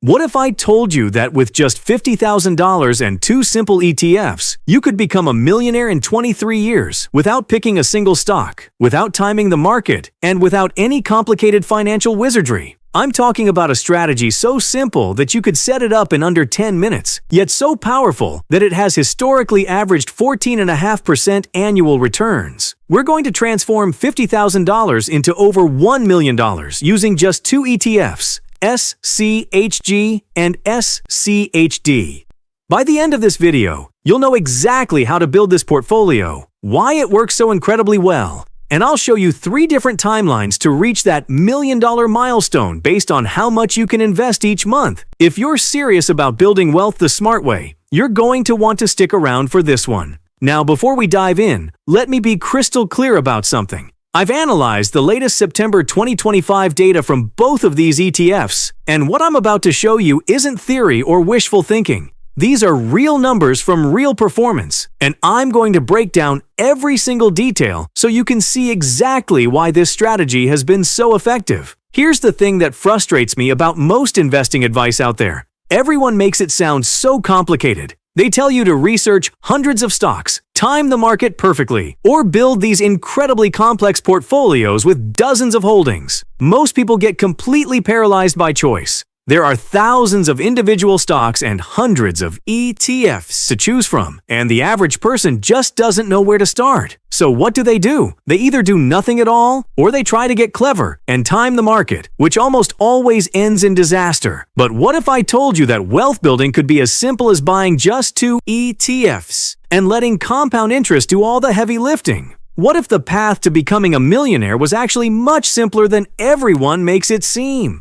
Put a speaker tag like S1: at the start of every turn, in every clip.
S1: What if I told you that with just $50,000 and 2 simple ETFs, you could become a millionaire in 23 years without picking a single stock, without timing the market, and without any complicated financial wizardry? I'm talking about a strategy so simple that you could set it up in under 10 minutes, yet so powerful that it has historically averaged 14.5% annual returns. We're going to transform $50,000 into over $1 million using just 2 ETFs, SCHG and SCHD. By the end of this video, you'll know exactly how to build this portfolio, why it works so incredibly well, and I'll show you 3 different timelines to reach that $1 million milestone based on how much you can invest each month. If you're serious about building wealth the smart way, you're going to want to stick around for this one. Now, before we dive in, let me be crystal clear about something. I've analyzed the latest September 2025 data from both of these ETFs, and what I'm about to show you isn't theory or wishful thinking. These are real numbers from real performance, and I'm going to break down every single detail so you can see exactly why this strategy has been so effective. Here's the thing that frustrates me about most investing advice out there. Everyone makes it sound so complicated. They tell you to research hundreds of stocks, time the market perfectly, or build these incredibly complex portfolios with dozens of holdings. Most people get completely paralyzed by choice. There are thousands of individual stocks and hundreds of ETFs to choose from, and the average person just doesn't know where to start. So what do? They either do nothing at all, or they try to get clever and time the market, which almost always ends in disaster. But what if I told you that wealth building could be as simple as buying just 2 ETFs and letting compound interest do all the heavy lifting? What if the path to becoming a millionaire was actually much simpler than everyone makes it seem?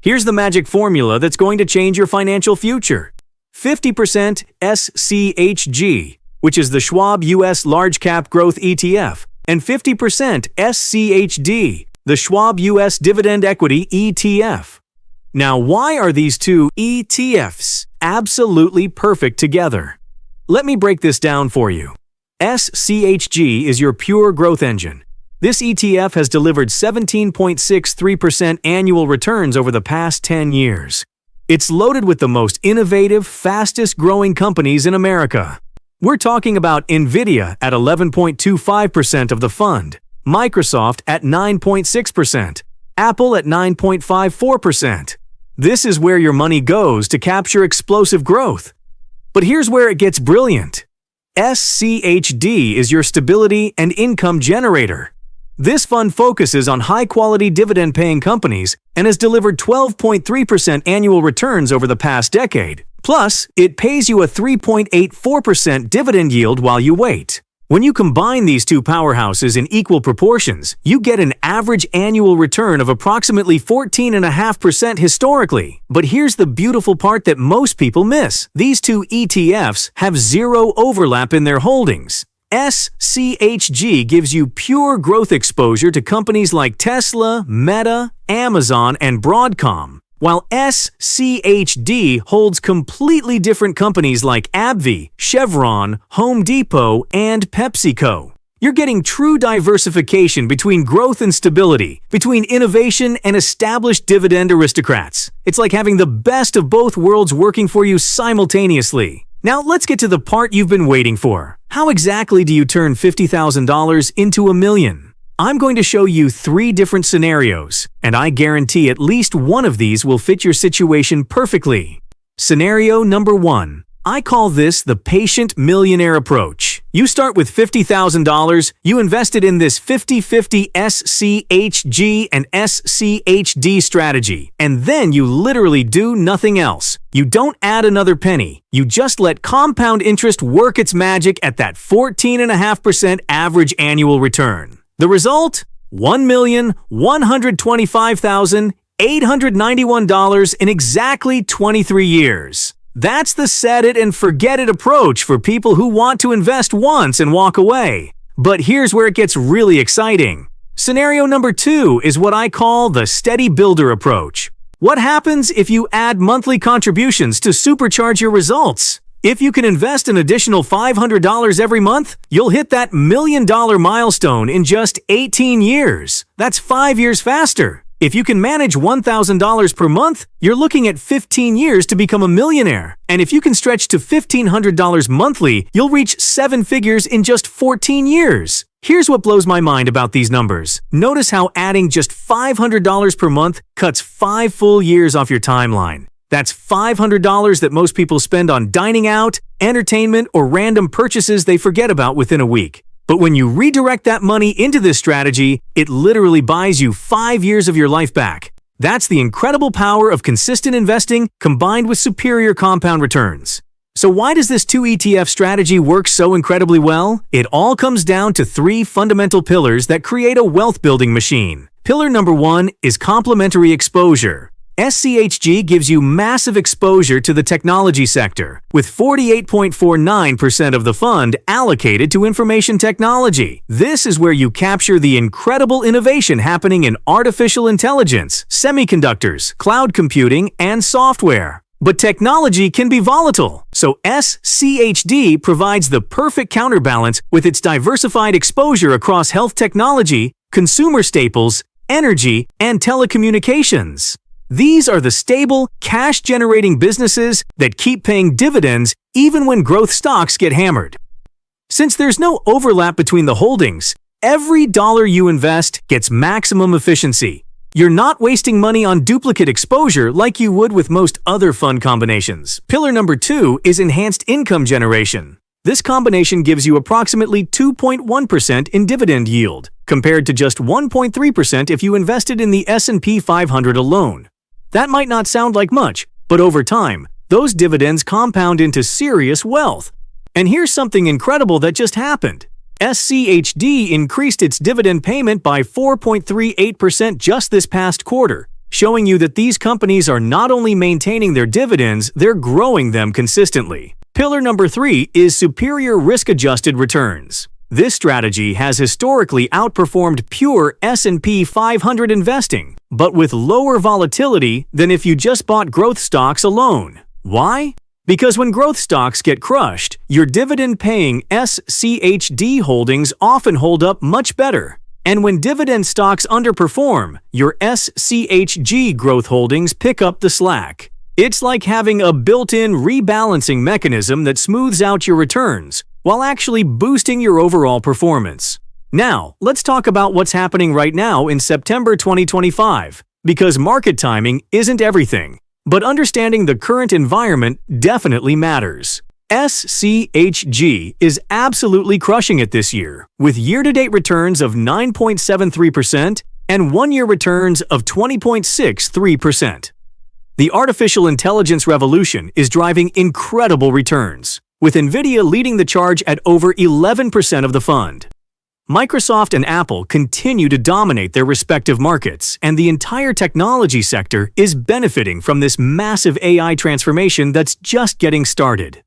S1: Here's the magic formula that's going to change your financial future. 50% SCHG, which is the Schwab U.S. Large Cap Growth ETF, and 50% SCHD, the Schwab U.S. Dividend Equity ETF. Now, why are these 2 ETFs absolutely perfect together? Let me break this down for you. SCHG is your pure growth engine. This ETF has delivered 17.63% annual returns over the past 10 years. It's loaded with the most innovative, fastest-growing companies in America. We're talking about NVIDIA at 11.25% of the fund, Microsoft at 9.6%, Apple at 9.54%. This is where your money goes to capture explosive growth. But here's where it gets brilliant. SCHD is your stability and income generator. This fund focuses on high-quality dividend-paying companies and has delivered 12.3% annual returns over the past decade. Plus, it pays you a 3.84% dividend yield while you wait. When you combine these 2 powerhouses in equal proportions, you get an average annual return of approximately 14.5% historically. But here's the beautiful part that most people miss. These 2 ETFs have zero overlap in their holdings. SCHG gives you pure growth exposure to companies like Tesla, Meta, Amazon, and Broadcom, while SCHD holds completely different companies like AbbVie, Chevron, Home Depot, and PepsiCo. You're getting true diversification between growth and stability, between innovation and established dividend aristocrats. It's like having the best of both worlds working for you simultaneously. Now let's get to the part you've been waiting for. How exactly do you turn $50,000 into $1 million? I'm going to show you 3 different scenarios, and I guarantee at least one of these will fit your situation perfectly. Scenario number 1. I call this the patient millionaire approach. You start with $50,000, you invested in this 50-50 SCHG and SCHD strategy, and then you literally do nothing else. You don't add another penny. You just let compound interest work its magic at that 14.5% average annual return. The result? $1,125,891 in exactly 23 years. That's the set it and forget it approach for people who want to invest once and walk away. But here's where it gets really exciting. Scenario number 2 is what I call the steady builder approach. What happens if you add monthly contributions to supercharge your results? If you can invest an additional $500 every month, you'll hit that $1 million milestone in just 18 years. That's 5 years faster. If you can manage $1,000 per month, you're looking at 15 years to become a millionaire. And if you can stretch to $1,500 monthly, you'll reach 7 figures in just 14 years. Here's what blows my mind about these numbers. Notice how adding just $500 per month cuts 5 full years off your timeline. That's $500 that most people spend on dining out, entertainment, or random purchases they forget about within a week. But when you redirect that money into this strategy, it literally buys you 5 years of your life back. That's the incredible power of consistent investing combined with superior compound returns. So why does this 2 ETF strategy work so incredibly well? It all comes down to 3 fundamental pillars that create a wealth-building machine. Pillar number 1 is complementary exposure. SCHG gives you massive exposure to the technology sector, with 48.49% of the fund allocated to information technology. This is where you capture the incredible innovation happening in artificial intelligence, semiconductors, cloud computing, and software. But technology can be volatile, so SCHD provides the perfect counterbalance with its diversified exposure across health technology, consumer staples, energy, and telecommunications. These are the stable, cash-generating businesses that keep paying dividends even when growth stocks get hammered. Since there's no overlap between the holdings, every dollar you invest gets maximum efficiency. You're not wasting money on duplicate exposure like you would with most other fund combinations. Pillar number 2 is enhanced income generation. This combination gives you approximately 2.1% in dividend yield, compared to just 1.3% if you invested in the S&P 500 alone. That might not sound like much, but over time, those dividends compound into serious wealth. And here's something incredible that just happened. SCHD increased its dividend payment by 4.38% just this past quarter, showing you that these companies are not only maintaining their dividends, they're growing them consistently. Pillar number 3 is superior risk-adjusted returns. This strategy has historically outperformed pure S&P 500 investing, but with lower volatility than if you just bought growth stocks alone. Why? Because when growth stocks get crushed, your dividend-paying SCHD holdings often hold up much better. And when dividend stocks underperform, your SCHG growth holdings pick up the slack. It's like having a built-in rebalancing mechanism that smooths out your returns, while actually boosting your overall performance. Now, let's talk about what's happening right now in September 2025, because market timing isn't everything, but understanding the current environment definitely matters. SCHG is absolutely crushing it this year, with year-to-date returns of 9.73% and one-year returns of 20.63%. The artificial intelligence revolution is driving incredible returns, with NVIDIA leading the charge at over 11% of the fund. Microsoft and Apple continue to dominate their respective markets, and the entire technology sector is benefiting from this massive AI transformation that's just getting started.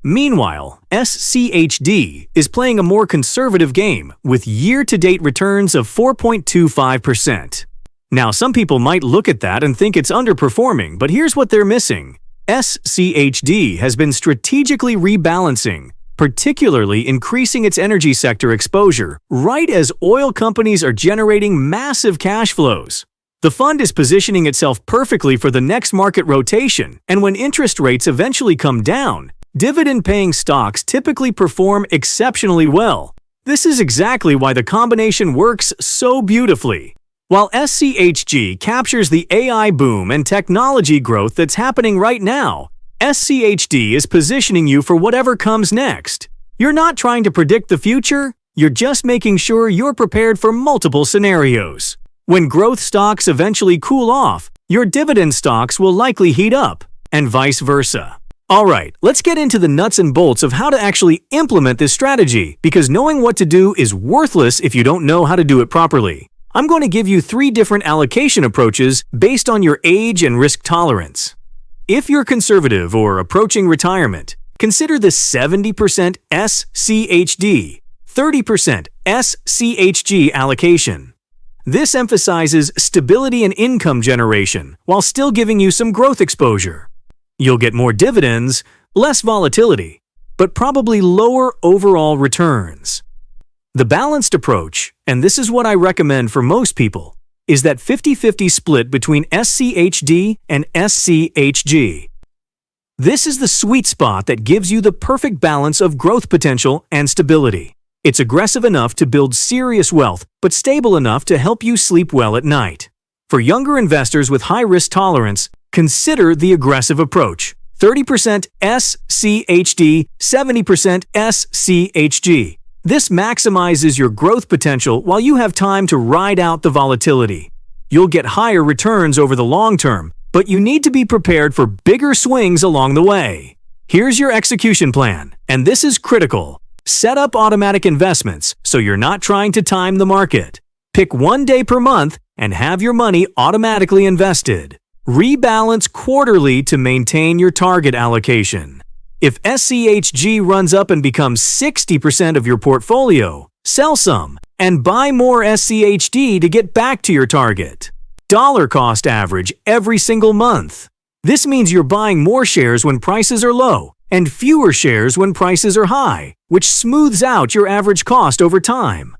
S1: Meanwhile, SCHD is playing a more conservative game with year-to-date returns of 4.25%. Now, some people might look at that and think it's underperforming, but here's what they're missing. SCHD has been strategically rebalancing, particularly increasing its energy sector exposure right as oil companies are generating massive cash flows. The fund is positioning itself perfectly for the next market rotation, and when interest rates eventually come down, dividend-paying stocks typically perform exceptionally well. This is exactly why the combination works so beautifully. While SCHG captures the AI boom and technology growth that's happening right now, SCHD is positioning you for whatever comes next. You're not trying to predict the future, you're just making sure you're prepared for multiple scenarios. When growth stocks eventually cool off, your dividend stocks will likely heat up, and vice versa. Alright, let's get into the nuts and bolts of how to actually implement this strategy, because knowing what to do is worthless if you don't know how to do it properly. I'm going to give you 3 different allocation approaches based on your age and risk tolerance. If you're conservative or approaching retirement, consider the 70% SCHD, 30% SCHG allocation. This emphasizes stability and income generation while still giving you some growth exposure. You'll get more dividends, less volatility, but probably lower overall returns. The balanced approach, and this is what I recommend for most people, is that 50-50 split between SCHD and SCHG. This is the sweet spot that gives you the perfect balance of growth potential and stability. It's aggressive enough to build serious wealth, but stable enough to help you sleep well at night. For younger investors with high risk tolerance, consider the aggressive approach. 30% SCHD, 70% SCHG. This maximizes your growth potential while you have time to ride out the volatility. You'll get higher returns over the long term, but you need to be prepared for bigger swings along the way. Here's your execution plan, and this is critical. Set up automatic investments so you're not trying to time the market. Pick one day per month and have your money automatically invested. Rebalance quarterly to maintain your target allocation. If SCHG runs up and becomes 60% of your portfolio, sell some and buy more SCHD to get back to your target. Dollar cost average every single month. This means you're buying more shares when prices are low and fewer shares when prices are high, which smooths out your average cost over time.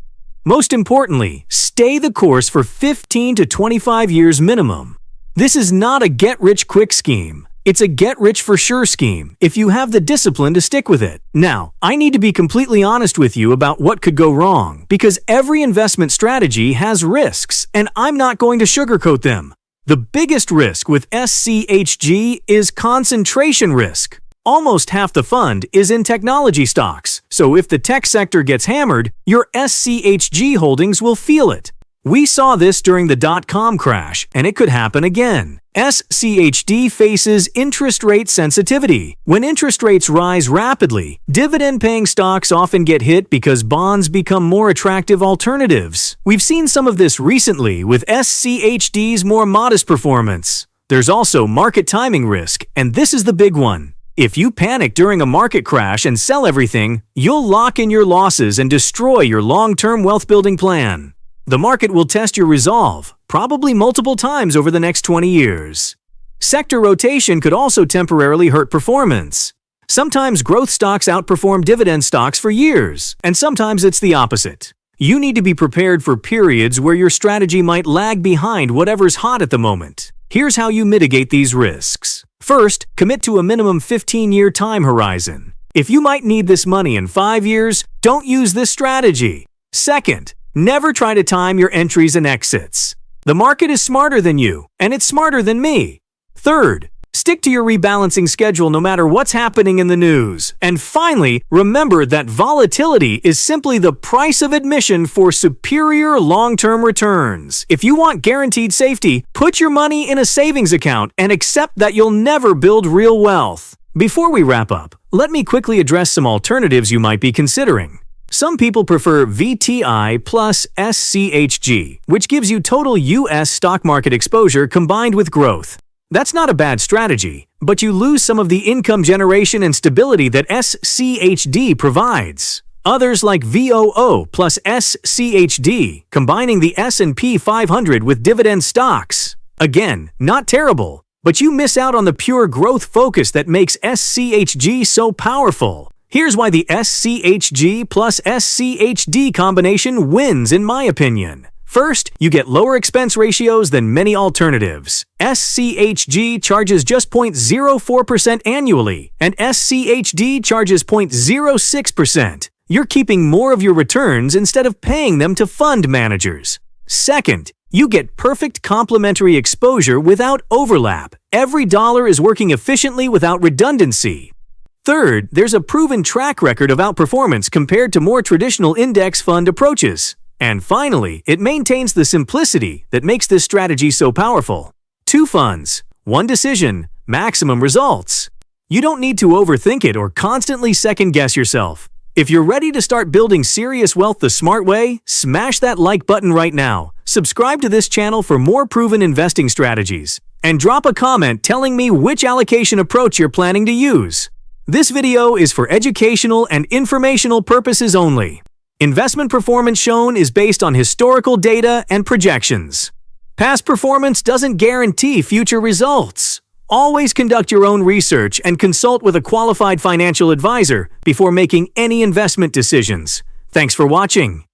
S1: Most importantly, stay the course for 15 to 25 years minimum. This is not a get-rich-quick scheme. It's a get-rich-for-sure scheme if you have the discipline to stick with it. Now, I need to be completely honest with you about what could go wrong, because every investment strategy has risks, and I'm not going to sugarcoat them. The biggest risk with SCHG is concentration risk. Almost half the fund is in technology stocks, so if the tech sector gets hammered, your SCHG holdings will feel it. We saw this during the dot-com crash, and it could happen again. SCHD faces interest rate sensitivity. When interest rates rise rapidly, dividend-paying stocks often get hit because bonds become more attractive alternatives. We've seen some of this recently with SCHD's more modest performance. There's also market timing risk, and this is the big one. If you panic during a market crash and sell everything, you'll lock in your losses and destroy your long-term wealth-building plan. The market will test your resolve, probably multiple times over the next 20 years. Sector rotation could also temporarily hurt performance. Sometimes growth stocks outperform dividend stocks for years, and sometimes it's the opposite. You need to be prepared for periods where your strategy might lag behind whatever's hot at the moment. Here's how you mitigate these risks. First, commit to a minimum 15-year time horizon. If you might need this money in 5 years, don't use this strategy. Second, never try to time your entries and exits. The market is smarter than you, and it's smarter than me. Third, stick to your rebalancing schedule no matter what's happening in the news. And finally, remember that volatility is simply the price of admission for superior long-term returns. If you want guaranteed safety, put your money in a savings account and accept that you'll never build real wealth. Before we wrap up, let me quickly address some alternatives you might be considering. Some people prefer VTI plus SCHG, which gives you total U.S. stock market exposure combined with growth. That's not a bad strategy, but you lose some of the income generation and stability that SCHD provides. Others like VOO plus SCHD, combining the S&P 500 with dividend stocks. Again, not terrible, but you miss out on the pure growth focus that makes SCHG so powerful. Here's why the SCHG plus SCHD combination wins in my opinion. First, you get lower expense ratios than many alternatives. SCHG charges just 0.04% annually, and SCHD charges 0.06%. You're keeping more of your returns instead of paying them to fund managers. Second, you get perfect complementary exposure without overlap. Every dollar is working efficiently without redundancy. Third, there's a proven track record of outperformance compared to more traditional index fund approaches. And finally, it maintains the simplicity that makes this strategy so powerful. 2 funds, 1 decision, maximum results. You don't need to overthink it or constantly second-guess yourself. If you're ready to start building serious wealth the smart way, smash that like button right now. Subscribe to this channel for more proven investing strategies. And drop a comment telling me which allocation approach you're planning to use. This video is for educational and informational purposes only. Investment performance shown is based on historical data and projections. Past performance doesn't guarantee future results. Always conduct your own research and consult with a qualified financial advisor before making any investment decisions. Thanks for watching.